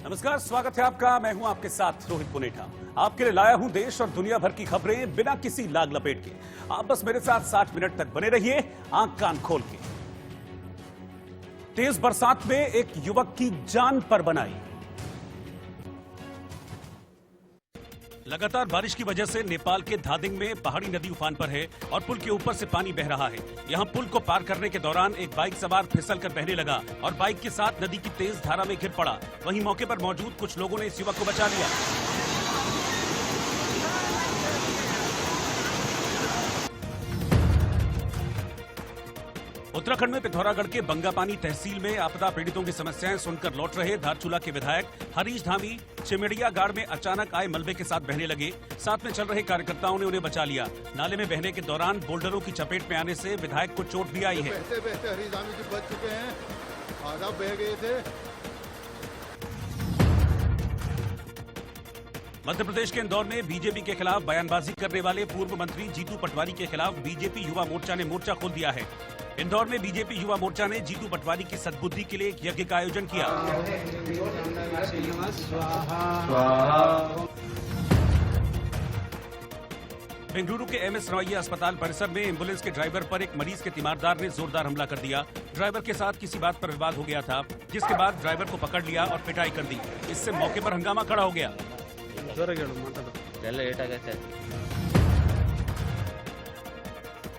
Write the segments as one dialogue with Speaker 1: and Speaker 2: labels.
Speaker 1: नमस्कार, स्वागत है आपका। मैं हूं आपके साथ रोहित पुनेठा। आपके लिए लाया हूं देश और दुनिया भर की खबरें बिना किसी लाग लपेट के। आप बस मेरे साथ 60 मिनट तक बने रहिए, आंख कान खोल के। तेज बरसात में एक युवक की जान पर बनाई। लगातार बारिश की वजह से नेपाल के धादिंग में पहाड़ी नदी उफान पर है और पुल के ऊपर से पानी बह रहा है। यहां पुल को पार करने के दौरान एक बाइक सवार फिसलकर बहने लगा और बाइक के साथ नदी की तेज धारा में गिर पड़ा। वहीं मौके पर मौजूद कुछ लोगों ने इस युवक को बचा लिया। उत्तराखंड में पिथौरागढ़ के बंगापानी तहसील में आपदा पीड़ितों की समस्याएं सुनकर लौट रहे धारचूला के विधायक हरीश धामी चिमिड़िया गाड़ में अचानक आए मलबे के साथ बहने लगे। साथ में चल रहे कार्यकर्ताओं ने उन्हें बचा लिया। नाले में बहने के दौरान बोल्डरों की चपेट में आने से विधायक को चोट भी आई है।
Speaker 2: बहते बहते हरीश धामी जी बच चुके हैं, आधा बह गए थे।
Speaker 1: मध्य प्रदेश के इंदौर में बीजेपी के खिलाफ बयानबाजी करने वाले पूर्व मंत्री जीतू पटवारी के खिलाफ बीजेपी युवा मोर्चा ने मोर्चा खोल दिया है। इंदौर में बीजेपी युवा मोर्चा ने जीतू पटवारी की सद्बुद्धि के लिए एक यज्ञ का आयोजन किया। बेंगलुरु के एमएस रमैया अस्पताल परिसर में एम्बुलेंस के ड्राइवर पर एक मरीज के तीमारदार ने जोरदार हमला कर दिया। ड्राइवर के साथ किसी बात पर विवाद हो गया था, जिसके बाद ड्राइवर को पकड़ लिया और पिटाई कर दी। इससे मौके पर हंगामा खड़ा हो गया।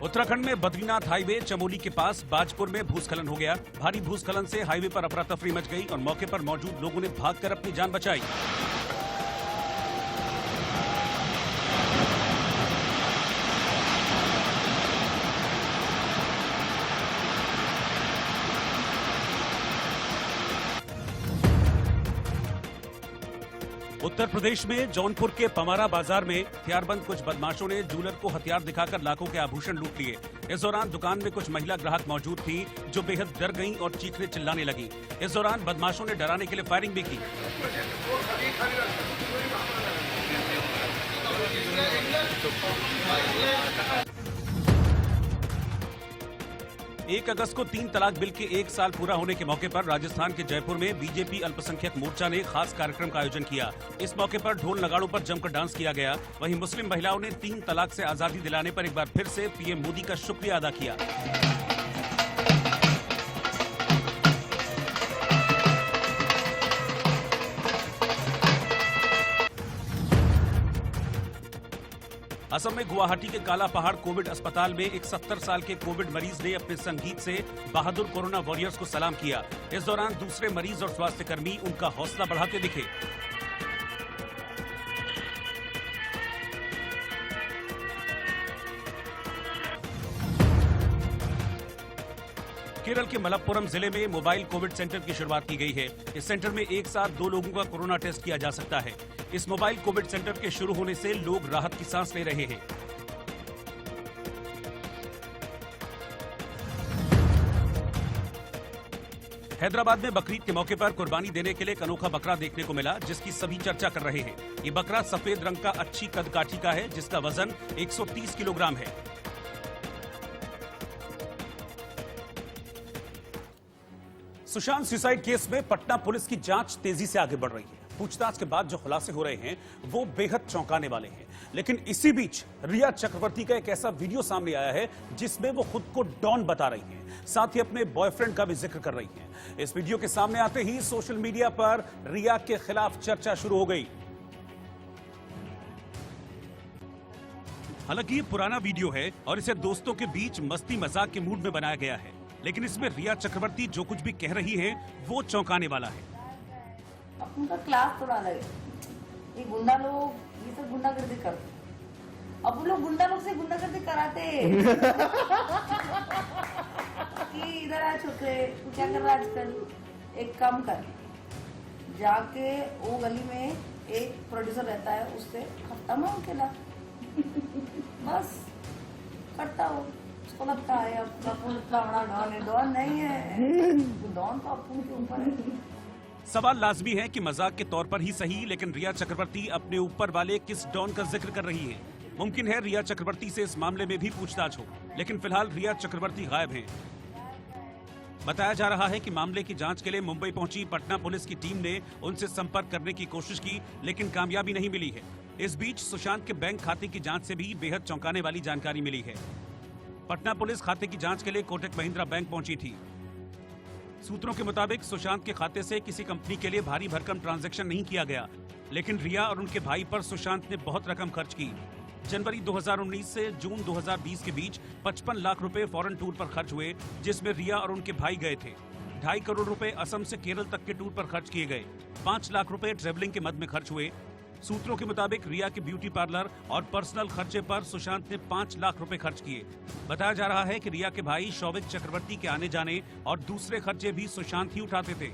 Speaker 1: उत्तराखंड में बद्रीनाथ हाईवे चमोली के पास बाजपुर में भूस्खलन हो गया। भारी भूस्खलन से हाईवे पर अफरा तफरी मच गई और मौके पर मौजूद लोगों ने भागकर अपनी जान बचाई। उत्तर प्रदेश में जौनपुर के पमारा बाजार में हथियारबंद कुछ बदमाशों ने जूलर को हथियार दिखाकर लाखों के आभूषण लूट लिए। इस दौरान दुकान में कुछ महिला ग्राहक मौजूद थी जो बेहद डर गईं और चीखने चिल्लाने लगी। इस दौरान बदमाशों ने डराने के लिए फायरिंग भी की। एक अगस्त को 3 तलाक बिल के 1 साल पूरा होने के मौके पर राजस्थान के जयपुर में बीजेपी अल्पसंख्यक मोर्चा ने खास कार्यक्रम का आयोजन किया। इस मौके पर ढोल नगाड़ों पर जमकर डांस किया गया। वहीं मुस्लिम महिलाओं ने 3 तलाक से आजादी दिलाने पर एक बार फिर से पीएम मोदी का शुक्रिया अदा किया। असम में गुवाहाटी के काला पहाड़ कोविड अस्पताल में एक 70 साल के कोविड मरीज ने अपने संगीत से बहादुर कोरोना वॉरियर्स को सलाम किया। इस दौरान दूसरे मरीज और स्वास्थ्यकर्मी उनका हौसला बढ़ाते दिखे। केरल के मलप्पुरम जिले में मोबाइल कोविड सेंटर की शुरुआत की गई है। इस सेंटर में एक साथ 2 लोगों का कोरोना टेस्ट किया जा सकता है। इस मोबाइल कोविड सेंटर के शुरू होने से लोग राहत की सांस ले रहे हैं। हैदराबाद में बकरीद के मौके पर कुर्बानी देने के लिए एक अनोखा बकरा देखने को मिला, जिसकी सभी चर्चा कर रहे हैं। ये बकरा सफेद रंग का अच्छी कदकाठी का है, जिसका वजन 130 किलोग्राम है। सुशांत सुसाइड केस में पटना पुलिस की जांच तेजी से आगे बढ़ रही है। पूछताछ के बाद जो खुलासे हो रहे हैं वो बेहद चौंकाने वाले हैं। लेकिन इसी बीच रिया चक्रवर्ती का एक ऐसा वीडियो सामने आया है जिसमें वो खुद को डॉन बता रही हैं, साथ ही अपने बॉयफ्रेंड का भी जिक्र कर रही हैं। इस वीडियो के सामने आते ही सोशल मीडिया पर रिया के खिलाफ चर्चा शुरू हो गई। हालांकि ये पुराना वीडियो है और इसे दोस्तों के बीच मस्ती मजाक के मूड में बनाया गया है, लेकिन इसमें रिया चक्रवर्ती जो कुछ भी कह रही है वो चौंकाने वाला है।
Speaker 3: उनका क्लास थोड़ा अलग है। ये गुंडा लोग ये सब गुंडागर्दी करते, अब लोग गुंडा लोग से गुंडागर्दी कराते कि इधर आ छोकरे, तू क्या कर रहा आजकल, एक काम कर, जाके वो गली में एक प्रोड्यूसर रहता है, उससे खत्ता मांग के ला बस करता हो। उसको लगता है अपना बड़ा डॉन है, डॉन नहीं है, डॉन तो अपन के ऊपर है।
Speaker 1: सवाल लाजमी है कि मजाक के तौर पर ही सही, लेकिन रिया चक्रवर्ती अपने ऊपर वाले किस डॉन का जिक्र कर रही है। मुमकिन है रिया चक्रवर्ती से इस मामले में भी पूछताछ हो, लेकिन फिलहाल रिया चक्रवर्ती गायब हैं। बताया जा रहा है कि मामले की जांच के लिए मुंबई पहुंची पटना पुलिस की टीम ने उनसे संपर्क करने की कोशिश की, लेकिन कामयाबी नहीं मिली है। इस बीच सुशांत के बैंक खाते की जांच से भी बेहद चौंकाने वाली जानकारी मिली है। पटना पुलिस खाते की जांच के लिए कोटक महिंद्रा बैंक पहुंची थी। सूत्रों के मुताबिक सुशांत के खाते से किसी कंपनी के लिए भारी भरकम ट्रांजैक्शन नहीं किया गया, लेकिन रिया और उनके भाई पर सुशांत ने बहुत रकम खर्च की। जनवरी 2019 से जून 2020 के बीच 55 लाख रुपए फॉरेन टूर पर खर्च हुए, जिसमें रिया और उनके भाई गए थे। 2.5 करोड़ रुपए असम से केरल तक के टूर पर खर्च किए गए। 5 लाख रुपए ट्रेवलिंग के मद में खर्च हुए। सूत्रों के मुताबिक रिया के ब्यूटी पार्लर और पर्सनल खर्चे पर सुशांत ने 5 लाख रुपए खर्च किए। बताया जा रहा है कि रिया के भाई शौविक चक्रवर्ती के आने जाने और दूसरे खर्चे भी सुशांत ही उठाते थे।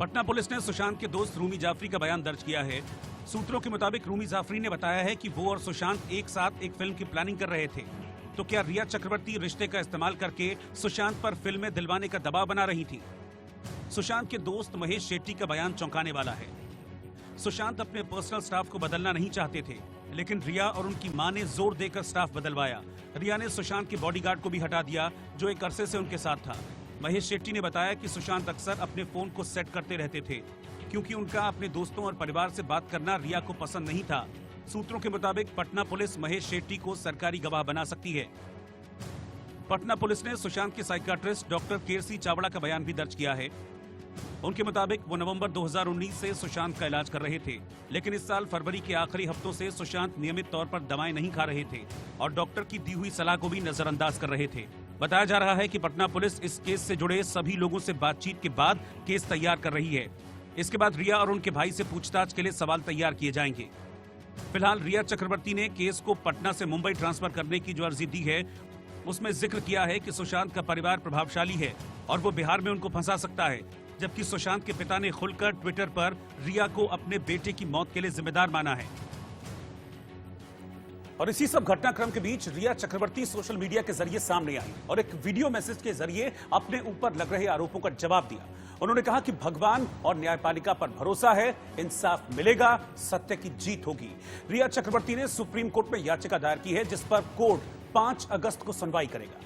Speaker 1: पटना पुलिस ने सुशांत के दोस्त रूमी जाफरी का बयान दर्ज किया है। सूत्रों के मुताबिक रूमी जाफरी ने बताया है कि वो और सुशांत एक साथ एक फिल्म की प्लानिंग कर रहे थे। तो क्या रिया चक्रवर्ती रिश्ते का इस्तेमाल करके सुशांत पर फिल्में दिलवाने का दबाव बना रही थी? सुशांत के दोस्त महेश शेट्टी का बयान चौंकाने वाला है। सुशांत अपने पर्सनल स्टाफ को बदलना नहीं चाहते थे, लेकिन रिया और उनकी मां ने जोर देकर स्टाफ बदलवाया। रिया ने सुशांत के बॉडीगार्ड को भी हटा दिया, जो एक अरसे से उनके साथ था। महेश शेट्टी ने बताया कि सुशांत अक्सर अपने फोन को सेट करते रहते थे, क्योंकि उनका अपने दोस्तों और परिवार से बात करना रिया को पसंद नहीं था। सूत्रों के मुताबिक पटना पुलिस महेश शेट्टी को सरकारी गवाह बना सकती है। पटना पुलिस ने सुशांत के साइकियाट्रिस्ट डॉक्टर केसी चावड़ा का बयान भी दर्ज किया है। उनके मुताबिक वो नवंबर 2019 से सुशांत का इलाज कर रहे थे, लेकिन इस साल फरवरी के आखिरी हफ्तों से सुशांत नियमित तौर पर दवाएं नहीं खा रहे थे और डॉक्टर की दी हुई सलाह को भी नजरअंदाज कर रहे थे। बताया जा रहा है कि पटना पुलिस इस केस से जुड़े सभी लोगों से बातचीत के बाद केस तैयार कर रही है। इसके बाद रिया और उनके भाई से पूछताछ के लिए सवाल तैयार किए जाएंगे। फिलहाल रिया चक्रवर्ती ने केस को पटना से मुंबई ट्रांसफर करने की जो अर्जी दी है, उसमें जिक्र किया है कि सुशांत का परिवार प्रभावशाली है और वो बिहार में उनको फंसा सकता है, जबकि सुशांत के पिता ने खुलकर ट्विटर पर रिया को अपने बेटे की मौत के लिए जिम्मेदार माना है। और इसी सब घटनाक्रम के बीच रिया चक्रवर्ती सोशल मीडिया के जरिए सामने आई और एक वीडियो मैसेज के जरिए अपने ऊपर लग रहे आरोपों का जवाब दिया। उन्होंने कहा कि भगवान और न्यायपालिका पर भरोसा है, इंसाफ मिलेगा, सत्य की जीत होगी। रिया चक्रवर्ती ने सुप्रीम कोर्ट में याचिका दायर की है, जिस पर कोर्ट 5 अगस्त को सुनवाई करेगा।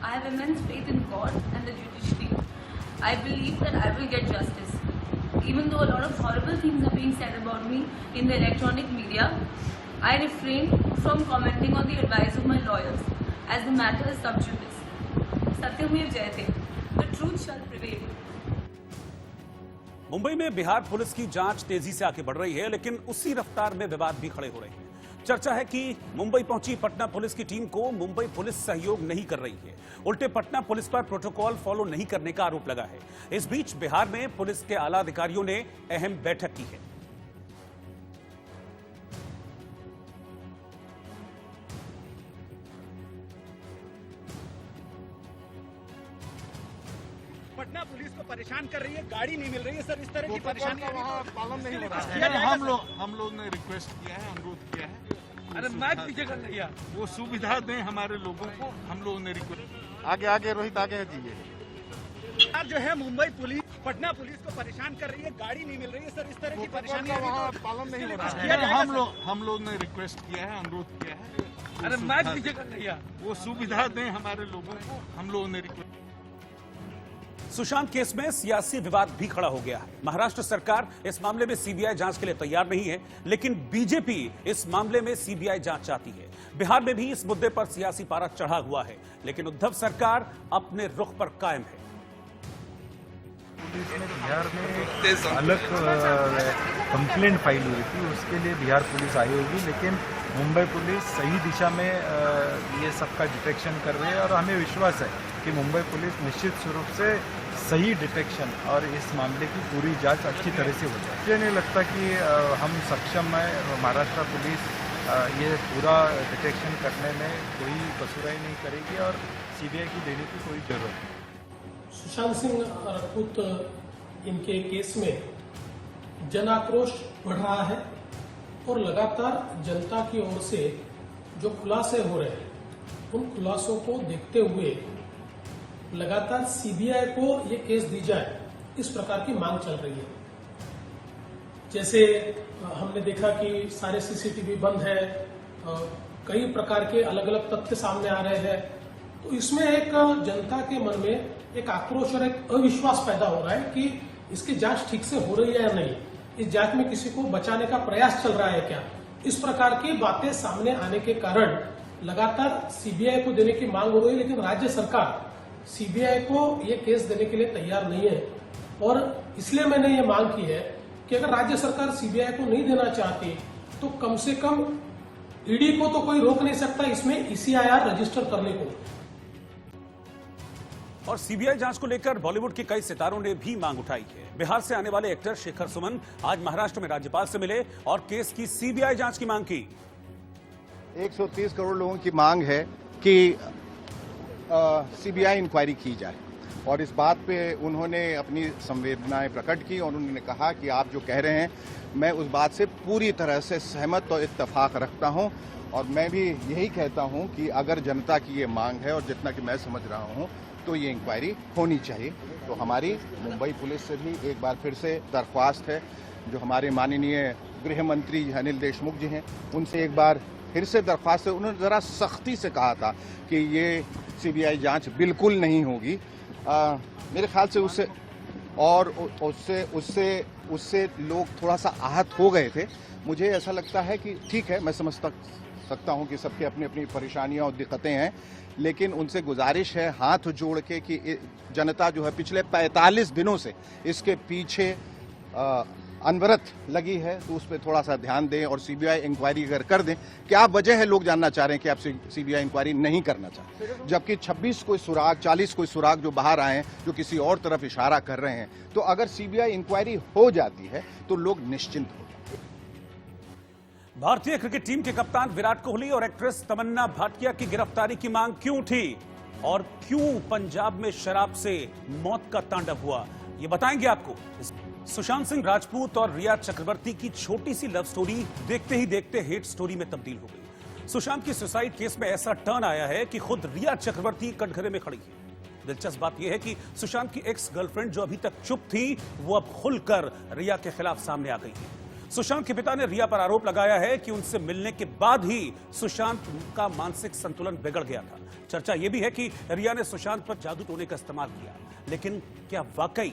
Speaker 4: I have immense faith in God and the judiciary. I believe that I will get justice. Even though a lot of horrible things are being said about me in the electronic media, I refrain from commenting on the advice of my lawyers as the matter is sub judice. Satyameva Jayate. The truth shall prevail.
Speaker 1: Mumbai में Bihar police की जांच तेजी से आगे बढ़ रही है, लेकिन उसी रफ्तार में विवाद भी खड़े हो रहे हैं। चर्चा है कि मुंबई पहुंची पटना पुलिस की टीम को मुंबई पुलिस सहयोग नहीं कर रही है, उल्टे पटना पुलिस पर प्रोटोकॉल फॉलो नहीं करने का आरोप लगा है। इस बीच बिहार में पुलिस के आला अधिकारियों ने अहम बैठक की है।
Speaker 5: पटना पुलिस को परेशान कर रही है, गाड़ी नहीं मिल रही है सर, इस तरह की परेशानी
Speaker 2: पालन नहीं हो रहा
Speaker 5: किया
Speaker 2: है।
Speaker 5: जाएगा
Speaker 2: हम लोग ने रिक्वेस्ट किया है, अनुरोध किया है।
Speaker 5: अरे मैं पीछे कर लिया,
Speaker 2: वो सुविधा दें हमारे लोगों को, हम लोगों ने रिक्वेस्ट। आगे रोहित आगे जाइए।
Speaker 5: सर जो है मुंबई पुलिस पटना पुलिस को परेशान कर रही है, गाड़ी नहीं मिल रही है सर, इस तरह की परेशानी
Speaker 2: पालन नहीं हो रहा
Speaker 5: किया
Speaker 2: है।
Speaker 5: जाएगा
Speaker 2: हम लोग ने रिक्वेस्ट किया है, अनुरोध किया है।
Speaker 5: अरे मैं पीछे कर लिया,
Speaker 2: वो सुविधा दें हमारे लोगों को, हम लोगों ने रिक्वेस्ट।
Speaker 1: सुशांत केस में सियासी विवाद भी खड़ा हो गया है। महाराष्ट्र सरकार इस मामले में सीबीआई जांच के लिए तैयार नहीं है, लेकिन बीजेपी इस मामले में सीबीआई जांच चाहती है। बिहार में भी इस मुद्दे पर सियासी पारा चढ़ा हुआ है, लेकिन उद्धव सरकार अपने रुख पर कायम है।
Speaker 6: पुलिस ने बिहार में अलग कंप्लेंट फाइल हुई थी, उसके लिए बिहार पुलिस आई होगी, लेकिन मुंबई पुलिस सही दिशा में ये सबका डिटेक्शन कर रही है और हमें विश्वास है कि मुंबई पुलिस निश्चित रूप से सही डिटेक्शन और इस मामले की पूरी जांच अच्छी तरह से हो जाए। मुझे नहीं लगता कि हम सक्षम हैं, महाराष्ट्र पुलिस ये पूरा डिटेक्शन करने में कोई कसुराई नहीं करेगी और सीबीआई की देने की कोई जरूरत नहीं।
Speaker 7: सुशांत सिंह राजपूत इनके केस में जन आक्रोश बढ़ रहा है और लगातार जनता की ओर से जो खुलासे हो रहे हैं, उन खुलासों को देखते हुए लगातार सीबीआई को ये केस दी जाए, इस प्रकार की मांग चल रही है। जैसे हमने देखा कि सारे सीसीटीवी बंद है, कई प्रकार के अलग अलग तथ्य सामने आ रहे हैं, तो इसमें एक जनता के मन में एक आक्रोश और एक अविश्वास पैदा हो रहा है कि इसकी जांच ठीक से हो रही है या नहीं, इस जांच में किसी को बचाने का प्रयास चल रहा है क्या। इस प्रकार की बातें सामने आने के कारण लगातार सीबीआई को देने की मांग हो रही है, लेकिन राज्य सरकार सीबीआई को ये केस देने के लिए तैयार नहीं है। और इसलिए मैंने ये मांग की है कि अगर राज्य सरकार सीबीआई को नहीं देना चाहती तो कम से कम ईडी को तो कोई रोक नहीं सकता इसमें ईसीआईआर रजिस्टर करने को।
Speaker 1: और सीबीआई जांच को लेकर बॉलीवुड के कई सितारों ने भी मांग उठाई है। बिहार से आने वाले एक्टर शेखर सुमन आज महाराष्ट्र में राज्यपाल से मिले और केस की सीबीआई जांच की मांग की।
Speaker 8: 130 करोड़ लोगों की मांग है कि सीबीआई इंक्वायरी की जाए और इस बात पे उन्होंने अपनी संवेदनाएं प्रकट की और उन्होंने कहा कि आप जो कह रहे हैं मैं उस बात से पूरी तरह से सहमत और इत्तेफाक रखता हूं और मैं भी यही कहता हूं कि अगर जनता की ये मांग है और जितना कि मैं समझ रहा हूं तो ये इंक्वायरी होनी चाहिए। तो हमारी मुंबई पुलिस से भी एक बार फिर से दरख्वास्त है, जो हमारे माननीय गृह मंत्री अनिल देशमुख जी हैं उनसे एक बार फिर से दरख्वास्त है। उन्होंने ज़रा सख्ती से कहा था कि ये सीबीआई जांच बिल्कुल नहीं होगी। मेरे ख्याल से उससे लोग थोड़ा सा आहत हो गए थे। मुझे ऐसा लगता है कि ठीक है, मैं समझ सकता हूं कि सबके अपनी अपनी परेशानियां और दिक्कतें हैं, लेकिन उनसे गुजारिश है हाथ जोड़ के कि जनता जो है पिछले 45 दिनों से इसके पीछे अनवरत लगी है, तो उस पर थोड़ा सा ध्यान दें और सीबीआई इंक्वायरी अगर कर दें। क्या वजह है लोग जानना चाह रहे हैं कि आप सीबीआई इंक्वायरी नहीं करना चाहते, जबकि 26 कोई सुराग 40 कोई सुराग जो बाहर आए हैं जो किसी और तरफ इशारा कर रहे हैं। तो अगर सीबीआई इंक्वायरी हो जाती है तो लोग निश्चिंत हो जाते हैं।
Speaker 1: भारतीय क्रिकेट टीम के कप्तान विराट कोहली और एक्ट्रेस तमन्ना भाटिया की गिरफ्तारी की मांग क्यों उठी और क्यों पंजाब में शराब से मौत का तांडव हुआ, ये बताएंगे आपको। सुशांत सिंह राजपूत और रिया चक्रवर्ती की छोटी सी लव स्टोरी देखते ही देखते हेट स्टोरी में तब्दील हो गई। सुशांत की सुसाइड केस में ऐसा टर्न आया है कि खुद रिया चक्रवर्ती कटघरे में खड़ी है। दिलचस्प बात यह है कि सुशांत की एक्स गर्लफ्रेंड जो अभी तक चुप थी वो अब खुलकर रिया के खिलाफ सामने आ गई है। सुशांत के पिता ने रिया पर आरोप लगाया है कि उनसे मिलने के बाद ही सुशांत का मानसिक संतुलन बिगड़ गया था। चर्चा यह भी है कि रिया ने सुशांत पर जादू टोने का इस्तेमाल किया, लेकिन क्या वाकई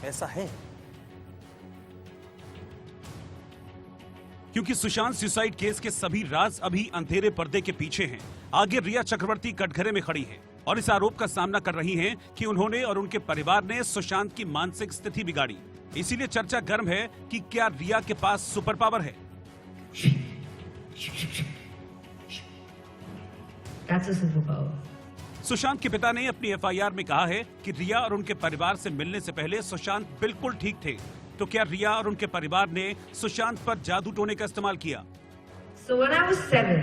Speaker 1: ऐसा है? क्योंकि सुशांत सुसाइड केस के सभी राज अभी अंधेरे पर्दे के पीछे हैं। आगे रिया चक्रवर्ती कटघरे में खड़ी हैं और इस आरोप का सामना कर रही हैं कि उन्होंने और उनके परिवार ने सुशांत की मानसिक स्थिति बिगाड़ी। इसीलिए चर्चा गर्म है कि क्या रिया के पास सुपर पावर है। सुशांत के पिता ने अपनी एफआईआर में कहा है कि रिया और उनके परिवार से मिलने से पहले सुशांत बिल्कुल ठीक थे। तो क्या रिया और उनके परिवार ने सुशांत पर जादू टोने का इस्तेमाल किया?
Speaker 9: So when I was 7,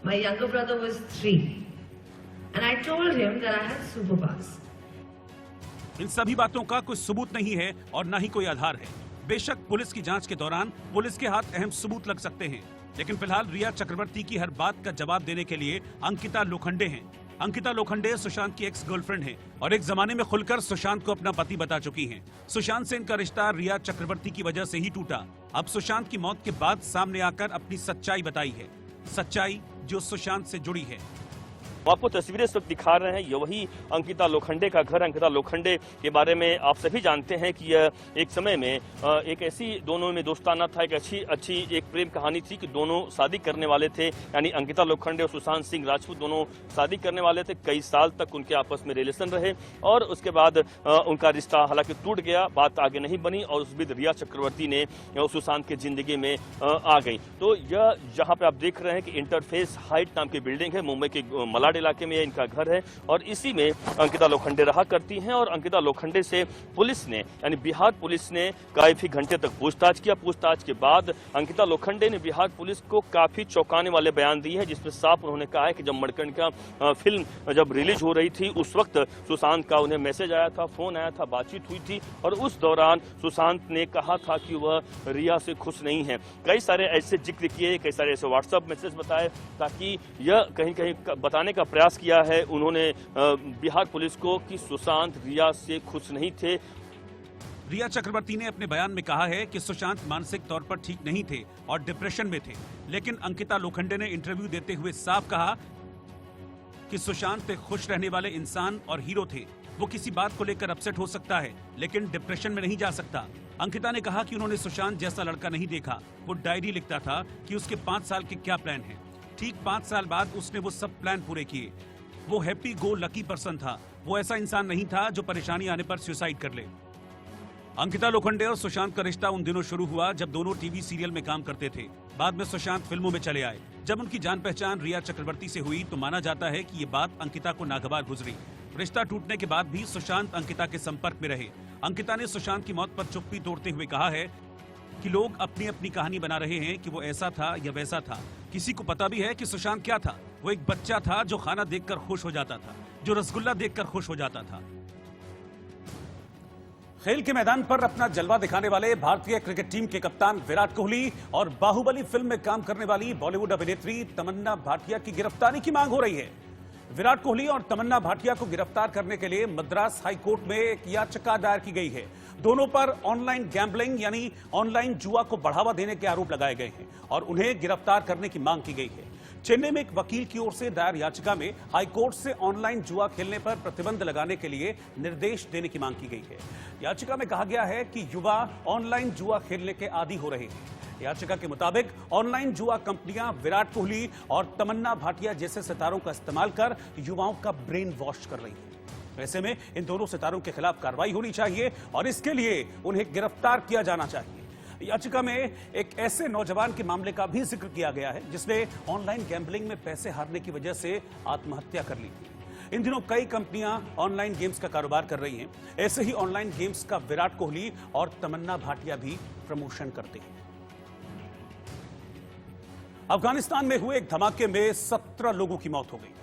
Speaker 9: my younger brother was 3, and I told him that I had superpowers.
Speaker 1: इन सभी बातों का कोई सबूत नहीं है और न ही कोई आधार है। बेशक पुलिस की जांच के दौरान पुलिस के हाथ अहम सबूत लग सकते हैं, लेकिन फिलहाल रिया चक्रवर्ती की हर बात का जवाब देने के लिए अंकिता लोखंडे हैं। अंकिता लोखंडे सुशांत की एक्स गर्लफ्रेंड हैं और एक जमाने में खुलकर सुशांत को अपना पति बता चुकी हैं। सुशांत से इनका रिश्ता रिया चक्रवर्ती की वजह से ही टूटा। अब सुशांत की मौत के बाद सामने आकर अपनी सच्चाई बताई है, सच्चाई जो सुशांत से जुड़ी है।
Speaker 10: आपको तस्वीरें इस वक्त दिखा रहे हैं, ये वही अंकिता लोखंडे का घर। अंकिता लोखंडे के बारे में आप सभी जानते हैं कि यह एक समय में एक ऐसी दोनों में दोस्ताना था, एक अच्छी एक प्रेम कहानी थी कि दोनों शादी करने वाले थे, यानी अंकिता लोखंडे और सुशांत सिंह राजपूत दोनों शादी करने वाले थे। कई साल तक उनके आपस में रिलेशन रहे और उसके बाद उनका रिश्ता हालांकि टूट गया, बात आगे नहीं बनी और उस बीच रिया चक्रवर्ती ने सुशांत की जिंदगी में आ गई। तो यह जहाँ पे आप देख रहे हैं कि इंटरफेस हाइट नाम की बिल्डिंग है, मुंबई के मलाड इलाके में इनका घर है और इसी में अंकिता लोखंडे रहा करती हैं। और अंकिता लोखंडे से पुलिस ने यानी बिहार पुलिस ने काफी घंटे तक पूछताछ किया। पूछताछ के बाद अंकिता लोखंडे ने बिहार पुलिस को काफी चौंकाने वाले बयान दिए हैं, जिसमें साफ उन्होंने कहा है कि जब मणिकर्णिका फिल्म जब रिलीज हो रही थी उस वक्त सुशांत का उन्हें मैसेज आया था, फोन आया था, बातचीत हुई थी और उस दौरान सुशांत ने कहा था कि वह रिया से खुश नहीं है। कई सारे ऐसे जिक्र किए, कई सारे ऐसे व्हाट्सएप मैसेज बताए ताकि यह कहीं कहीं बताने का प्रयास किया है उन्होंने बिहार पुलिस को कि सुशांत रिया से खुश नहीं थे।
Speaker 1: रिया चक्रवर्ती ने अपने बयान में कहा है कि सुशांत मानसिक तौर पर ठीक नहीं थे और डिप्रेशन में थे, लेकिन अंकिता लोखंडे ने इंटरव्यू देते हुए साफ कहा कि सुशांत एक खुश रहने वाले इंसान और हीरो थे। वो किसी बात को लेकर अपसेट हो सकता है, लेकिन डिप्रेशन में नहीं जा सकता। अंकिता ने कहा कि उन्होंने सुशांत जैसा लड़का नहीं देखा। वो डायरी लिखता था कि उसके 5 साल के क्या प्लान हैं। ठीक 5 साल बाद उसने वो सब प्लान पूरे किए। वो हैप्पी गो लकी पर्सन था। वो ऐसा इंसान नहीं था जो परेशानी आने पर सुसाइड कर ले। अंकिता लोखंडे और सुशांत का रिश्ता उन दिनों शुरू हुआ जब दोनों टीवी सीरियल में काम करते थे। बाद में सुशांत फिल्मों में चले आए। जब उनकी जान पहचान रिया चक्रवर्ती से हुई तो माना जाता है कि ये बात अंकिता को नागवार गुजरी। रिश्ता टूटने के बाद भी सुशांत अंकिता के संपर्क में रहे। अंकिता ने सुशांत की मौत पर चुप्पी तोड़ते हुए कहा है कि लोग अपनी अपनी कहानी बना रहे हैं कि वो ऐसा था या वैसा था। किसी को पता भी है कि सुशांत क्या था। वो एक बच्चा था जो खाना देखकर खुश हो जाता था, जो रसगुल्ला देखकर खुश हो जाता था। खेल के मैदान पर अपना जलवा दिखाने वाले भारतीय क्रिकेट टीम के कप्तान विराट कोहली और बाहुबली फिल्म में काम करने वाली बॉलीवुड अभिनेत्री तमन्ना भाटिया की गिरफ्तारी की मांग हो रही है। विराट कोहली और तमन्ना भाटिया को गिरफ्तार करने के लिए मद्रास हाई कोर्ट में एक याचिका दायर की गई है। दोनों पर ऑनलाइन गैम्बलिंग यानी ऑनलाइन जुआ को बढ़ावा देने के आरोप लगाए गए हैं और उन्हें गिरफ्तार करने की मांग की गई है। चेन्नई में एक वकील की ओर से दायर याचिका में हाईकोर्ट से ऑनलाइन जुआ खेलने पर प्रतिबंध लगाने के लिए निर्देश देने की मांग की गई है। याचिका में कहा गया है कि युवा ऑनलाइन जुआ खेलने के आदी हो रहे हैं। याचिका के मुताबिक ऑनलाइन जुआ कंपनियां विराट कोहली और तमन्ना भाटिया जैसे सितारों का इस्तेमाल कर युवाओं का ब्रेन वॉश कर रही है। ऐसे में इन दोनों सितारों के खिलाफ कार्रवाई होनी चाहिए और इसके लिए उन्हें गिरफ्तार किया जाना चाहिए। याचिका में एक ऐसे नौजवान के मामले का भी जिक्र किया गया है जिसने ऑनलाइन गैम्बलिंग में पैसे हारने की वजह से आत्महत्या कर ली थी। इन दिनों कई कंपनियां ऑनलाइन गेम्स का कारोबार कर रही हैं। ऐसे ही ऑनलाइन गेम्स का विराट कोहली और तमन्ना भाटिया भी प्रमोशन करते हैं। अफगानिस्तान में हुए एक धमाके में 17 लोगों की मौत हो गई।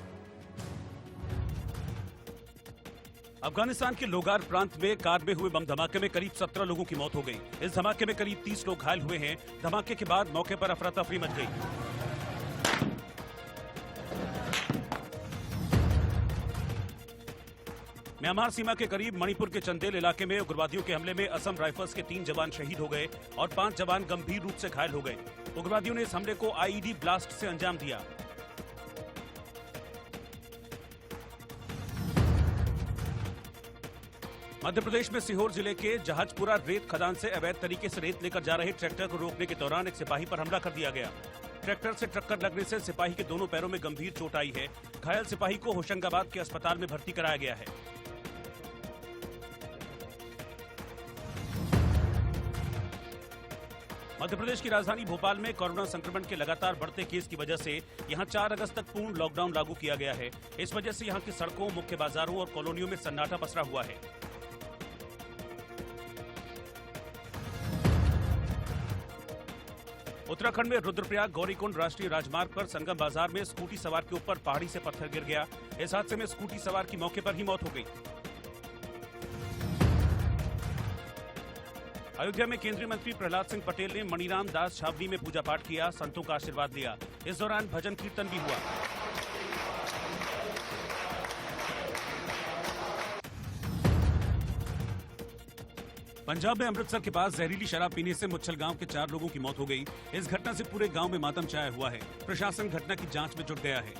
Speaker 1: अफगानिस्तान के लोगार प्रांत में कार में हुए बम धमाके में करीब 17 लोगों की मौत हो गई। इस धमाके में करीब 30 लोग घायल हुए हैं। धमाके के बाद मौके पर अफरा तफरी मच गई। म्यांमार सीमा के करीब मणिपुर के चंदेल इलाके में उग्रवादियों के हमले में असम राइफल्स के 3 जवान शहीद हो गए और 5 जवान गंभीर रूप से घायल हो गए। उग्रवादियों ने इस हमले को आईईडी ब्लास्ट से अंजाम दिया। मध्य प्रदेश में सीहोर जिले के जहाजपुरा रेत खदान से अवैध तरीके से रेत लेकर जा रहे ट्रैक्टर को रोकने के दौरान एक सिपाही पर हमला कर दिया गया। ट्रैक्टर से टक्कर लगने से सिपाही के दोनों पैरों में गंभीर चोट आई है। घायल सिपाही को होशंगाबाद के अस्पताल में भर्ती कराया गया है। मध्य प्रदेश की राजधानी भोपाल में कोरोना संक्रमण के लगातार बढ़ते केस की वजह से यहां 4 अगस्त तक पूर्ण लॉकडाउन लागू किया गया है। इस वजह से यहां की सड़कों, मुख्य बाजारों और कॉलोनियों में सन्नाटा पसरा हुआ है। उत्तराखंड में रुद्रप्रयाग गौरीकुंड राष्ट्रीय राजमार्ग पर संगम बाजार में स्कूटी सवार के ऊपर पहाड़ी से पत्थर गिर गया। इस हादसे में स्कूटी सवार की मौके पर ही मौत हो गई। अयोध्या में केंद्रीय मंत्री प्रहलाद सिंह पटेल ने मणिराम दास छावनी में पूजा पाठ किया, संतों का आशीर्वाद लिया। इस दौरान भजन कीर्तन भी हुआ। पंजाब में अमृतसर के पास जहरीली शराब पीने से मुच्छल गांव के 4 लोगों की मौत हो गई। इस घटना से पूरे गांव में मातम छाया हुआ है। प्रशासन घटना की जांच में जुट गया है।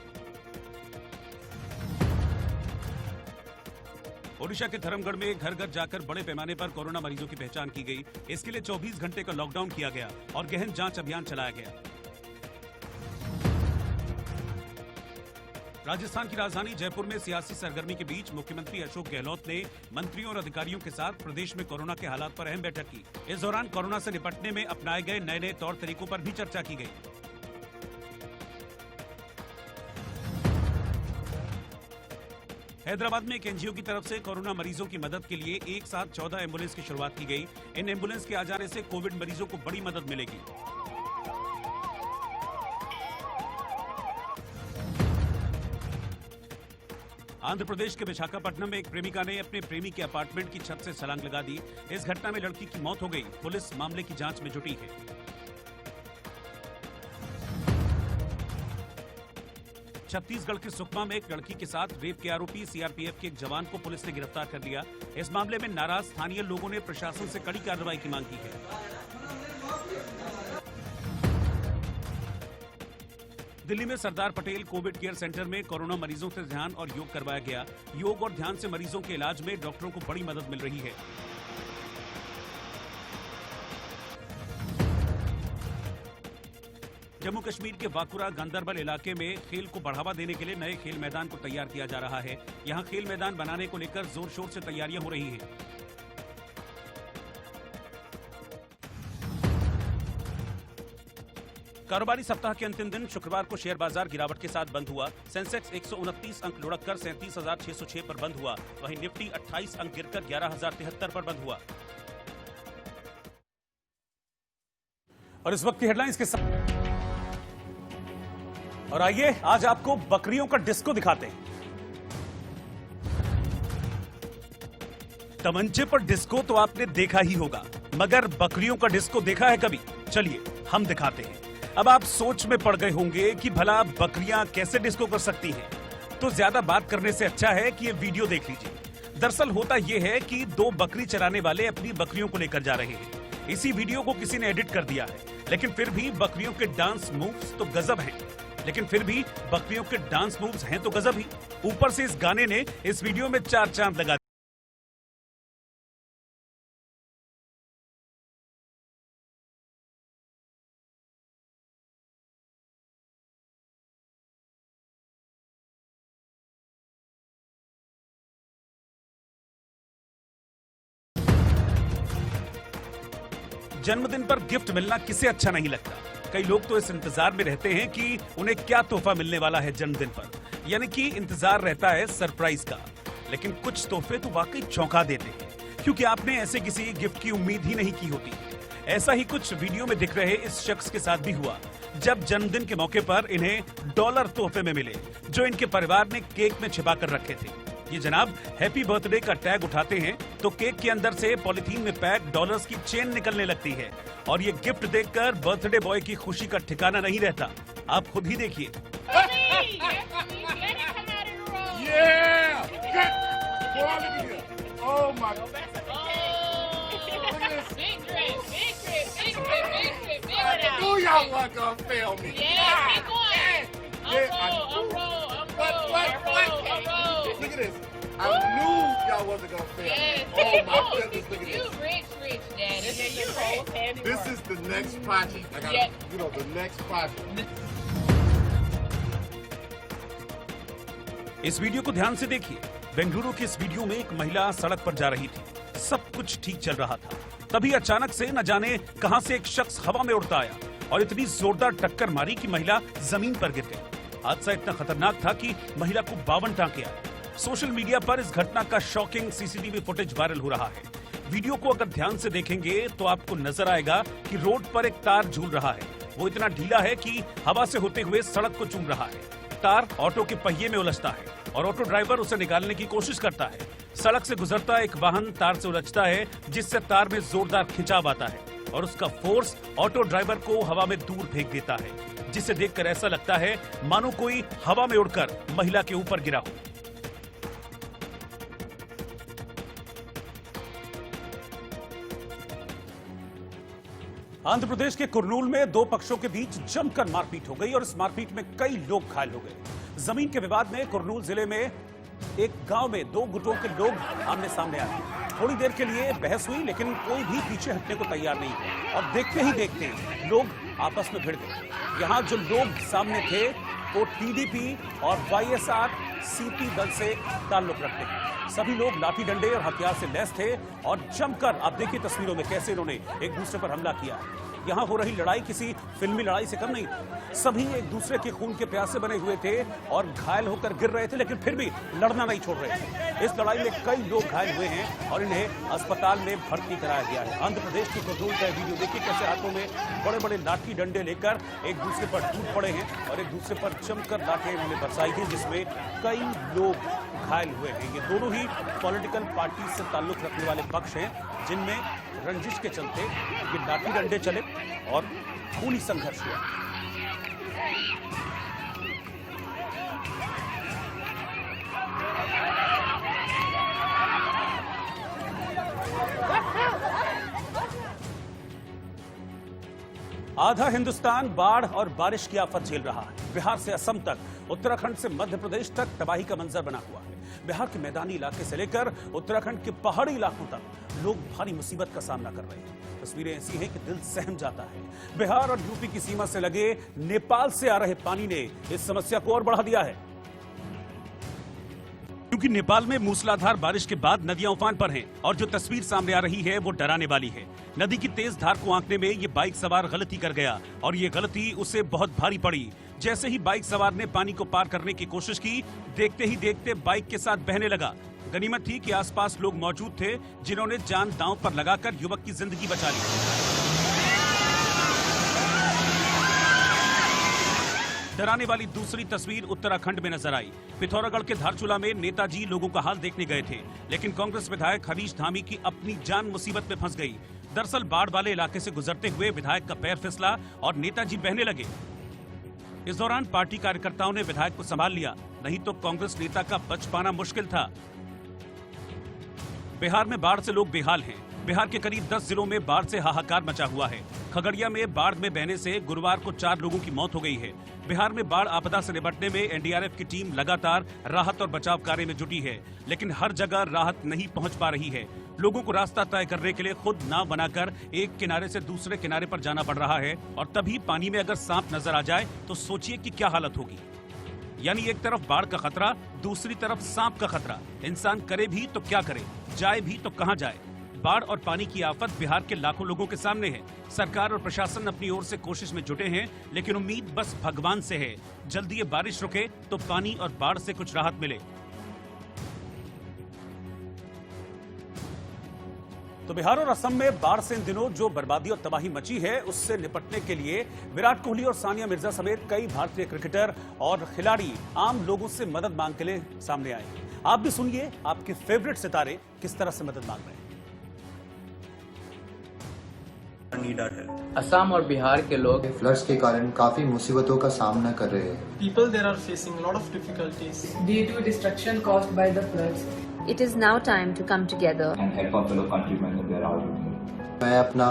Speaker 1: ओडिशा के धर्मगढ़ में घर घर जाकर बड़े पैमाने पर कोरोना मरीजों की पहचान की गई। इसके लिए 24 घंटे का लॉकडाउन किया गया और गहन जांच अभियान चलाया गया। राजस्थान की राजधानी जयपुर में सियासी सरगर्मी के बीच मुख्यमंत्री अशोक गहलोत ने मंत्रियों और अधिकारियों के साथ प्रदेश में कोरोना के हालात पर अहम बैठक की। इस दौरान कोरोना से निपटने में अपनाए गए नए नए तौर तरीकों पर भी चर्चा की गई। हैदराबाद में एक एनजीओ की तरफ से कोरोना मरीजों की मदद के लिए एक साथ 14 एम्बुलेंस की शुरुआत की गई। इन एम्बुलेंस के आ जाने से कोविड मरीजों को बड़ी मदद मिलेगी। आंध्र प्रदेश के विशाखापट्टनम में एक प्रेमिका ने अपने प्रेमी के अपार्टमेंट की छत से छलांग लगा दी। इस घटना में लड़की की मौत हो गई। पुलिस मामले की जांच में जुटी है। छत्तीसगढ़ के सुकमा में एक लड़की के साथ रेप के आरोपी सीआरपीएफ के एक जवान को पुलिस ने गिरफ्तार कर लिया। इस मामले में नाराज स्थानीय लोगों ने प्रशासन से कड़ी कार्रवाई की मांग की है। दिल्ली में Sardar Patel Covid care centre में कोरोना मरीजों से ध्यान और योग करवाया गया। योग और ध्यान से मरीजों के इलाज में डॉक्टरों को बड़ी मदद मिल रही है। जम्मू कश्मीर के वाकुरा गांदरबल इलाके में खेल को बढ़ावा देने के लिए नए खेल मैदान को तैयार किया जा रहा है। यहां खेल मैदान बनाने को लेकर जोर शोर से तैयारियां हो रही हैं। कारोबारी सप्ताह के अंतिम दिन शुक्रवार को शेयर बाजार गिरावट के साथ बंद हुआ। सेंसेक्स 129 अंक लुढ़ककर 37,606 पर बंद हुआ। वहीं निफ्टी 28 अंक गिरकर 11,073 पर बंद हुआ। और इस वक्त की हेडलाइंस के साथ और आइए आज आपको बकरियों का डिस्को दिखाते हैं। तमंचे पर डिस्को तो आपने देखा ही होगा, मगर बकरियों का डिस्को देखा है कभी? चलिए हम दिखाते हैं। अब आप सोच में पड़ गए होंगे कि भला बकरियां कैसे डिस्को कर सकती हैं, तो ज्यादा बात करने से अच्छा है कि ये वीडियो देख लीजिए। दरअसल होता यह है कि दो बकरी चराने वाले अपनी बकरियों को लेकर जा रहे हैं। इसी वीडियो को किसी ने एडिट कर दिया है, लेकिन फिर भी बकरियों के डांस मूव्स तो गजब हैं। ऊपर से इस गाने ने इस वीडियो में 4 चांद लगा। जन्मदिन पर गिफ्ट मिलना किसे अच्छा नहीं लगता। कई लोग तो इस इंतजार में रहते हैं कि उन्हें क्या तोहफा मिलने वाला है जन्मदिन पर, यानी कि इंतजार रहता है सरप्राइज का। लेकिन कुछ तोहफे तो वाकई चौंका देते हैं, क्योंकि आपने ऐसे किसी गिफ्ट की उम्मीद ही नहीं की होती। ऐसा ही कुछ वीडियो में दिख रहे इस शख्स के साथ भी हुआ, जब जन्मदिन के मौके पर इन्हें डॉलर तोहफे में मिले, जो इनके परिवार ने केक में छिपा कर रखे थे। ये जनाब हैप्पी बर्थडे का टैग उठाते हैं तो केक के अंदर से पॉलिथीन में पैक डॉलर्स की चेन निकलने लगती है, और ये गिफ्ट देखकर बर्थडे बॉय की खुशी का ठिकाना नहीं रहता। आप खुद ही देखिए।
Speaker 2: I knew y'all wasn't gonna fail. Oh my goodness, look at this.
Speaker 11: You rich, Dad. You whole handy.
Speaker 2: This is the next project. I gotta, the next project.
Speaker 1: इस वीडियो को ध्यान से देखिए। बेंगलुरु की इस वीडियो में एक महिला सड़क पर जा रही थी। सब कुछ ठीक चल रहा था, तभी अचानक से न जाने कहां से एक शख्स हवा में उड़ता आया और इतनी जोरदार टक्कर मारी कि महिला जमीन पर गिर गई। हादसा इतना खतरनाक था कि महिला को 52 टांके आए। सोशल मीडिया पर इस घटना का शॉकिंग सीसीटीवी फुटेज वायरल हो रहा है। वीडियो को अगर ध्यान से देखेंगे तो आपको नजर आएगा कि रोड पर एक तार झूल रहा है। वो इतना ढीला है कि हवा से होते हुए सड़क को चूम रहा है। तार ऑटो के पहिए में उलझता है और ऑटो ड्राइवर उसे निकालने की कोशिश करता है। सड़क से गुजरता एक वाहन तार से उलझता है, जिससे तार में जोरदार खिंचाव आता है और उसका फोर्स ऑटो ड्राइवर को हवा में दूर फेंक देता है, जिसे देखकर ऐसा लगता है मानो कोई हवा में उड़कर महिला के ऊपर गिरा हो। आंध्र प्रदेश के कुर्नूल में दो पक्षों के बीच जमकर मारपीट हो गई और इस मारपीट में कई लोग घायल हो गए। जमीन के विवाद में कुर्नूल जिले में एक गांव में दो गुटों के लोग आमने सामने आए। थोड़ी देर के लिए बहस हुई, लेकिन कोई भी पीछे हटने को तैयार नहीं हुआ और देखते ही देखते लोग आपस में भिड़ गए। यहाँ जो लोग सामने थे वो टीडीपी और वाईएसआर सीपी दल से ताल्लुक रखते हैं। सभी लोग लाठी डंडे और हथियार से लैस थे और जमकर, आप देखिए तस्वीरों में कैसे इन्होंने एक दूसरे पर हमला किया। यहाँ हो रही लड़ाई किसी फिल्मी लड़ाई से कम नहीं थी। सभी एक दूसरे के खून के प्यासे बने हुए थे और घायल होकर गिर रहे थे, लेकिन फिर भी लड़ना नहीं छोड़ रहे थे। इस लड़ाई में कई लोग घायल हुए हैं और इन्हें अस्पताल में भर्ती कराया गया है। आंध्र प्रदेश की कुर्नूल का वीडियो देखिए, कैसे हाथों में बड़े बड़े लाठी डंडे लेकर एक दूसरे पर टूट पड़े हैं और एक दूसरे पर जमकर लाठें इन्होंने बरसाई हैं, जिसमें कई लोग घायल हुए हैं। ये दोनों ही पॉलिटिकल पार्टी से ताल्लुक रखने वाले पक्ष हैं, जिनमें रंजिश के चलते ये लाठी डंडे चले और खूनी संघर्ष हुआ। आधा हिंदुस्तान बाढ़ और बारिश की आफत झेल रहा है। बिहार से असम तक, उत्तराखंड से मध्य प्रदेश तक तबाही का मंजर बना हुआ है। बिहार के मैदानी इलाके से लेकर उत्तराखंड के पहाड़ी इलाकों तक लोग भारी मुसीबत का सामना कर रहे हैं। तस्वीरें ऐसी हैं कि दिल सहम जाता है। बिहार और यूपी की सीमा से लगे नेपाल से आ रहे पानी ने इस समस्या को और बढ़ा दिया है, क्योंकि नेपाल में मूसलाधार बारिश के बाद नदियां उफान पर हैं और जो तस्वीर सामने आ रही है वो डराने वाली है। नदी की तेज धार को आंकने में ये बाइक सवार गलती कर गया और ये गलती उसे बहुत भारी पड़ी। जैसे ही बाइक सवार ने पानी को पार करने की कोशिश की, देखते ही देखते बाइक के साथ बहने लगा। गनीमत थी कि आसपास लोग मौजूद थे जिन्होंने जान दांव पर लगाकर युवक की जिंदगी बचा ली। डराने वाली दूसरी तस्वीर उत्तराखंड में नजर आई। पिथौरागढ़ के धारचूला में नेताजी लोगों का हाल देखने गए थे, लेकिन कांग्रेस विधायक हरीश धामी की अपनी जान मुसीबत में फंस गई। दरअसल बाढ़ वाले इलाके से गुजरते हुए विधायक का पैर फिसला और नेताजी बहने लगे। इस दौरान पार्टी कार्यकर्ताओं ने विधायक को संभाल लिया, नहीं तो कांग्रेस नेता का बच पाना मुश्किल था। बिहार में बाढ़ से लोग बेहाल हैं। बिहार के करीब 10 जिलों में बाढ़ से हाहाकार मचा हुआ है। खगड़िया में बाढ़ में बहने से गुरुवार को 4 लोगों की मौत हो गई है। बिहार में बाढ़ आपदा से निपटने में एनडीआरएफ की टीम लगातार राहत और बचाव कार्य में जुटी है, लेकिन हर जगह राहत नहीं पहुंच पा रही है। लोगों को रास्ता तय करने के लिए खुद नाव बनाकर एक किनारे से दूसरे किनारे पर जाना पड़ रहा है, और तभी पानी में अगर सांप नजर आ जाए तो सोचिए कि क्या हालत होगी। यानी एक तरफ बाढ़ का खतरा, दूसरी तरफ सांप का खतरा। इंसान करे भी तो क्या करे, जाए भी तो कहां जाए। बाढ़ और पानी की आफत बिहार के लाखों लोगों के सामने है। सरकार और प्रशासन अपनी ओर से कोशिश में जुटे हैं, लेकिन उम्मीद बस भगवान से है, जल्दी ये बारिश रुके तो पानी और बाढ़ से कुछ राहत मिले। तो बिहार और असम में बाढ़ से इन दिनों जो बर्बादी और तबाही मची है, उससे निपटने के लिए विराट कोहली और सानिया मिर्जा समेत कई भारतीय क्रिकेटर और खिलाड़ी आम लोगों से मदद मांग के लिए सामने आए। आप भी सुनिए आपके फेवरेट सितारे किस तरह से मदद मांग रहे हैं।
Speaker 12: असम और बिहार के लोग
Speaker 13: फ्लड्स के कारण काफी मुसीबतों का सामना कर रहे हैं।
Speaker 7: People there are facing a lot of difficulties
Speaker 9: Due to destruction caused by the floods.
Speaker 4: It is now time to come together
Speaker 12: and help our fellow countrymen in their hour of need.
Speaker 13: मैं अपना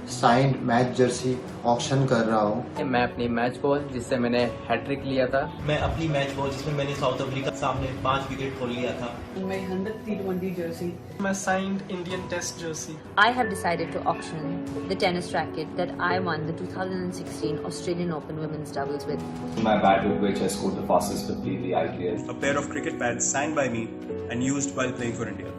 Speaker 13: signed match Jersey auction कर रहा हूँ।
Speaker 12: मैं अपनी match ball जिससे मैंने hat trick लिया था,
Speaker 14: मैं अपनी मैच बॉल जिसमें मैंने साउथ अफ्रीका सामने 5 विकेट खोल लिया था,
Speaker 9: My 100 T20 jersey.
Speaker 7: My signed Indian Test jersey.
Speaker 4: I have decided to auction the tennis racket that I won the 2016 Australian Open women's doubles with.
Speaker 12: my bat with which I scored the fastest 50 in the IPL.
Speaker 14: a pair of cricket pads signed by me and used while playing for India.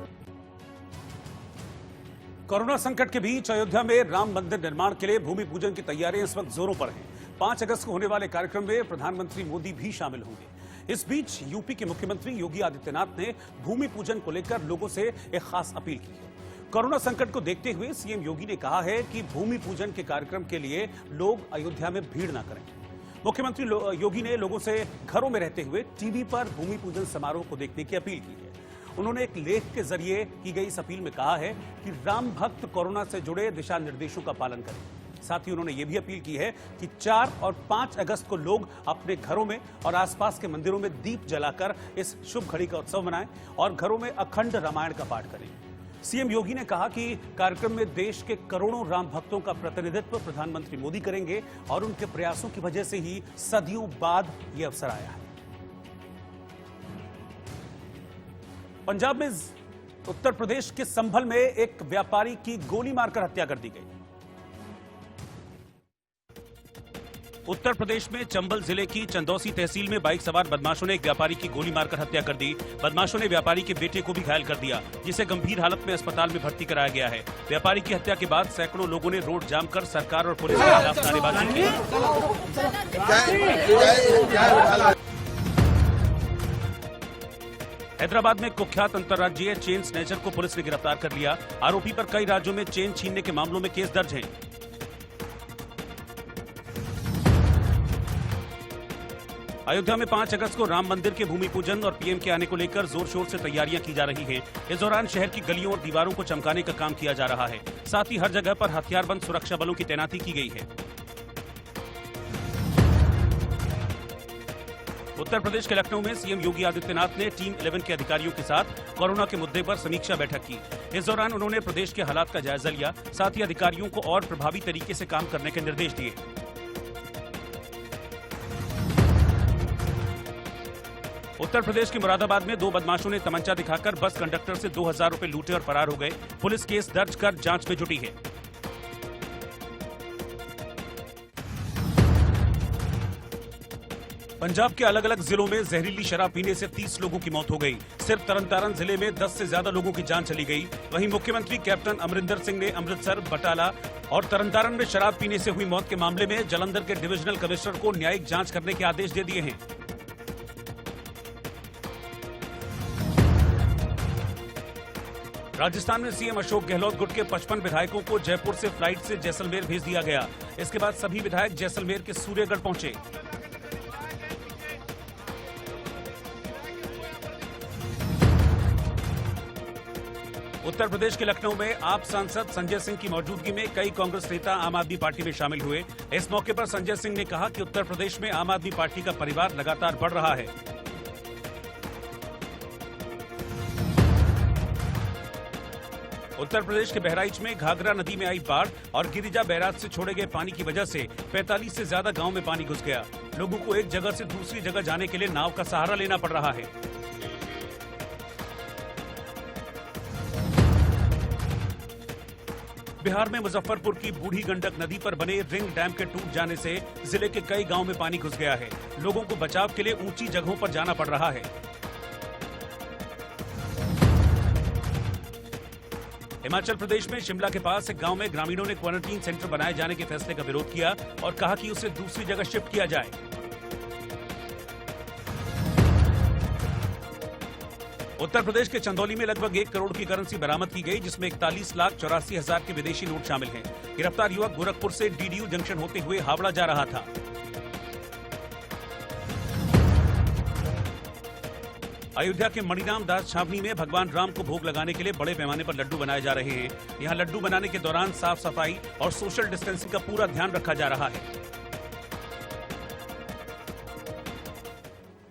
Speaker 1: Corona संकट के बीच अयोध्या में राम मंदिर निर्माण के लिए भूमि पूजन की तैयारियां इस वक्त जोरों पर हैं। 5 अगस्त को होने वाले कार्यक्रम में प्रधानमंत्री मोदी भी शामिल होंगे। इस बीच यूपी के मुख्यमंत्री योगी आदित्यनाथ ने भूमि पूजन को लेकर लोगों से एक खास अपील की है। कोरोना संकट को देखते हुए सीएम योगी ने कहा है कि भूमि पूजन के कार्यक्रम के लिए लोग अयोध्या में भीड़ न करें। मुख्यमंत्री योगी ने लोगों से घरों में रहते हुए टीवी पर भूमि पूजन समारोह को देखने की अपील की है। उन्होंने एक लेख के जरिए की गई इस अपील में कहा है कि राम भक्त कोरोना से जुड़े दिशा निर्देशों का पालन करें। साथ ही उन्होंने ये भी अपील की है कि 4 और 5 अगस्त को लोग अपने घरों में और आसपास के मंदिरों में दीप जलाकर इस शुभ घड़ी का उत्सव मनाएं और घरों में अखंड रामायण का पाठ करें। सीएम योगी ने कहा कि कार्यक्रम में देश के करोड़ों राम भक्तों का प्रतिनिधित्व प्रधानमंत्री मोदी करेंगे और उनके प्रयासों की वजह से ही सदियों बाद ये अवसर आया है। पंजाब में उत्तर प्रदेश के संभल में एक व्यापारी की गोली मारकर हत्या कर दी गई। उत्तर प्रदेश में चंबल जिले की चंदौसी तहसील में बाइक सवार बदमाशों ने एक व्यापारी की गोली मारकर हत्या कर दी। बदमाशों ने व्यापारी के बेटे को भी घायल कर दिया, जिसे गंभीर हालत में अस्पताल में भर्ती कराया गया है। व्यापारी की हत्या के बाद सैकड़ों लोगों ने रोड जाम कर सरकार और पुलिस के खिलाफ नारेबाजी की। हैदराबाद में कुख्यात अंतर्राज्यीय चेन स्नैचर को पुलिस ने गिरफ्तार कर लिया। आरोपी पर कई राज्यों में चेन छीनने के मामलों में केस दर्ज हैं। अयोध्या में 5 अगस्त को राम मंदिर के भूमि पूजन और पीएम के आने को लेकर जोर शोर से तैयारियां की जा रही हैं। इस दौरान शहर की गलियों और दीवारों को चमकाने का काम किया जा रहा है। साथ ही हर जगह पर हथियारबंद सुरक्षा बलों की तैनाती की गई है। उत्तर प्रदेश के लखनऊ में सीएम योगी आदित्यनाथ ने टीम 11 के अधिकारियों के साथ कोरोना के मुद्दे पर समीक्षा बैठक की। इस दौरान उन्होंने प्रदेश के हालात का जायजा लिया। साथ ही अधिकारियों को और प्रभावी तरीके से काम करने के निर्देश दिए। उत्तर प्रदेश के मुरादाबाद में 2 बदमाशों ने तमंचा दिखाकर बस कंडक्टर से 2000 रुपए लूटे और फरार हो गए। पुलिस केस दर्ज कर जांच में जुटी है। पंजाब के अलग अलग जिलों में जहरीली शराब पीने से 30 लोगों की मौत हो गई। सिर्फ तरनतारन जिले में 10 से ज्यादा लोगों की जान चली गई। वहीं मुख्यमंत्री कैप्टन अमरिंदर सिंह ने अमृतसर, बटाला और तरनतारन में शराब पीने से हुई मौत के मामले में जालंधर के डिविजनल कमिश्नर को न्यायिक जांच करने के आदेश दे दिए हैं। राजस्थान में सीएम अशोक गहलोत गुट के 55 विधायकों को जयपुर से फ्लाइट से जैसलमेर भेज दिया गया। इसके बाद सभी विधायक जैसलमेर के सूर्यगढ़ पहुंचे। उत्तर प्रदेश के लखनऊ में आप सांसद संजय सिंह की मौजूदगी में कई कांग्रेस नेता आम आदमी पार्टी में शामिल हुए। इस मौके पर संजय सिंह ने कहा कि उत्तर प्रदेश में आम आदमी पार्टी का परिवार लगातार बढ़ रहा है। उत्तर प्रदेश के बहराइच में घाघरा नदी में आई बाढ़ और गिरिजा बैराज से छोड़े गए पानी की वजह से 45 से ज्यादा गांव में पानी घुस गया। लोगों को एक जगह से दूसरी जगह जाने के लिए नाव का सहारा लेना पड़ रहा है। बिहार में मुजफ्फरपुर की बूढ़ी गंडक नदी पर बने रिंग डैम के टूट जाने से जिले के कई गांव में पानी घुस गया है। लोगों को बचाव के लिए ऊंची जगहों पर जाना पड़ रहा है। हिमाचल प्रदेश में शिमला के पास एक गांव में ग्रामीणों ने क्वारंटीन सेंटर बनाए जाने के फैसले का विरोध किया और कहा कि उसे दूसरी जगह शिफ्ट किया जाए। उत्तर प्रदेश के चंदौली में लगभग 1 करोड़ की करेंसी बरामद की गई, जिसमें 41,84,000 के विदेशी नोट शामिल हैं। गिरफ्तार युवक गोरखपुर से डीडीयू जंक्शन होते हुए हावड़ा जा रहा था। अयोध्या के मणिराम दास छावनी में भगवान राम को भोग लगाने के लिए बड़े पैमाने पर लड्डू बनाए जा रहे हैं। यहां लड्डू बनाने के दौरान साफ सफाई और सोशल डिस्टेंसिंग का पूरा ध्यान रखा जा रहा है।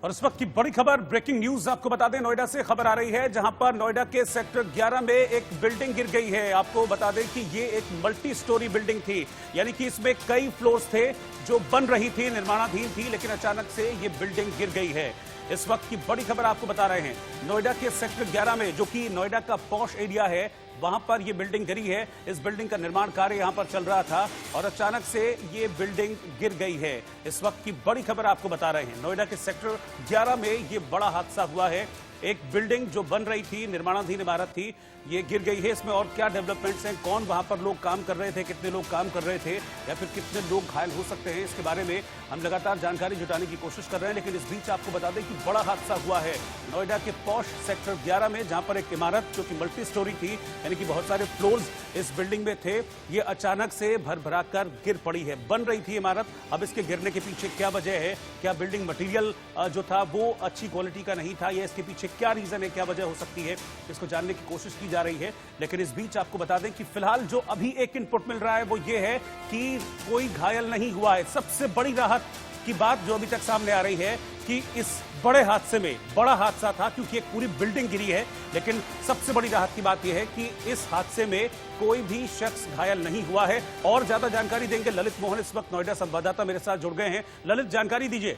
Speaker 1: और इस वक्त की बड़ी खबर, ब्रेकिंग न्यूज आपको बता दें, नोएडा से खबर आ रही है, जहां पर नोएडा के सेक्टर 11 में एक बिल्डिंग गिर गई है। आपको बता दें कि ये एक मल्टी स्टोरी बिल्डिंग थी, यानी कि इसमें कई फ्लोर्स थे जो बन रही थी, निर्माणाधीन थी, लेकिन अचानक से ये बिल्डिंग गिर गई है। इस वक्त की बड़ी खबर आपको बता रहे हैं, नोएडा के सेक्टर 11 में, जो कि नोएडा का पॉश एरिया है, वहां पर ये बिल्डिंग गिरी है। इस बिल्डिंग का निर्माण कार्य यहां पर चल रहा था और अचानक से ये बिल्डिंग गिर गई है। इस वक्त की बड़ी खबर आपको बता रहे हैं, नोएडा के सेक्टर 11 में ये बड़ा हादसा हुआ है। एक बिल्डिंग जो बन रही थी, निर्माणाधीन इमारत थी, ये गिर गई है। इसमें और क्या डेवलपमेंट्स हैं, कौन वहां पर लोग काम कर रहे थे, कितने लोग काम कर रहे थे या फिर कितने लोग घायल हो सकते हैं, इसके बारे में हम लगातार जानकारी जुटाने की कोशिश कर रहे हैं। लेकिन इस बीच आपको बता दें कि बड़ा हादसा हुआ है नोएडा के पॉश सेक्टर 11 में, जहां पर एक इमारत जो कि मल्टी स्टोरी थी, यानी कि बहुत सारे फ्लोर्स इस बिल्डिंग में थे, ये अचानक से भरभरा कर गिर पड़ी है। बन रही थी इमारत, अब इसके गिरने के पीछे क्या वजह है, क्या बिल्डिंग मटीरियल जो था वो अच्छी क्वालिटी का नहीं था, या इसके पीछे क्या रीजन है, क्या वजह हो सकती है, इसको जानने की कोशिश की जा रही है। लेकिन इस बीच आपको बता दें कि फिलहाल जो अभी एक इनपुट मिल रहा है वो ये है कि कोई घायल नहीं हुआ है। सबसे बड़ी राहत की बात जो अभी तक सामने आ रही है कि इस बड़े हादसे में, बड़ा हादसा था क्योंकि एक पूरी बिल्डिंग गिरी है, लेकिन सबसे बड़ी राहत की बात यह है कि इस हादसे में कोई भी शख्स घायल नहीं हुआ है। और ज्यादा जानकारी देंगे ललित मोहन, इस वक्त नोएडा संवाददाता मेरे साथ जुड़ गए हैं। ललित, जानकारी दीजिए।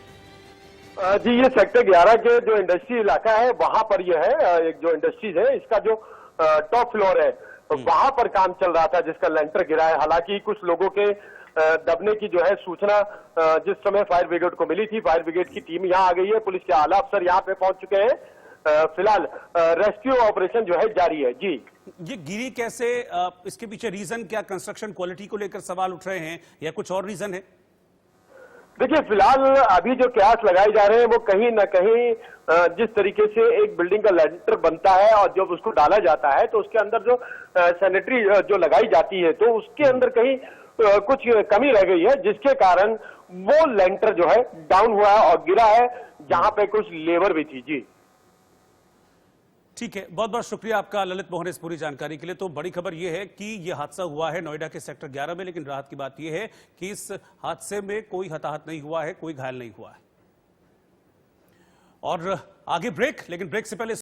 Speaker 15: जी, ये सेक्टर 11 के जो इंडस्ट्री इलाका है वहां पर यह है, एक जो इंडस्ट्रीज है, इसका जो टॉप फ्लोर है वहां पर काम चल रहा था, जिसका लेंटर गिरा है। हालांकि कुछ लोगों के दबने की जो है सूचना जिस समय फायर ब्रिगेड को मिली थी, फायर ब्रिगेड की टीम यहाँ आ गई है, पुलिस के आला अफसर यहाँ पे पहुंच चुके हैं। फिलहाल रेस्क्यू ऑपरेशन जो है जारी है। जी,
Speaker 1: ये गिरी कैसे, इसके पीछे रीजन क्या, कंस्ट्रक्शन क्वालिटी को लेकर सवाल उठ रहे हैं या कुछ और रीजन है?
Speaker 15: देखिए, फिलहाल अभी जो कयास लगाए जा रहे हैं वो कहीं ना कहीं जिस तरीके से एक बिल्डिंग का लेंटर बनता है और जब उसको डाला जाता है तो उसके अंदर जो सैनिटरी जो लगाई जाती है तो उसके अंदर कहीं कुछ कमी रह गई है, जिसके कारण वो लेंटर जो है डाउन हुआ है और गिरा है, जहां पे कुछ लेबर भी थी। जी
Speaker 1: ठीक है, बहुत बहुत शुक्रिया आपका ललित मोहन इस पूरी जानकारी के लिए। तो बड़ी खबर यह है कि यह हादसा हुआ है नोएडा के सेक्टर 11 में, लेकिन राहत की बात यह है कि इस हादसे में कोई हताहत नहीं हुआ है, कोई घायल नहीं हुआ है। और आगे ब्रेक, लेकिन ब्रेक से पहले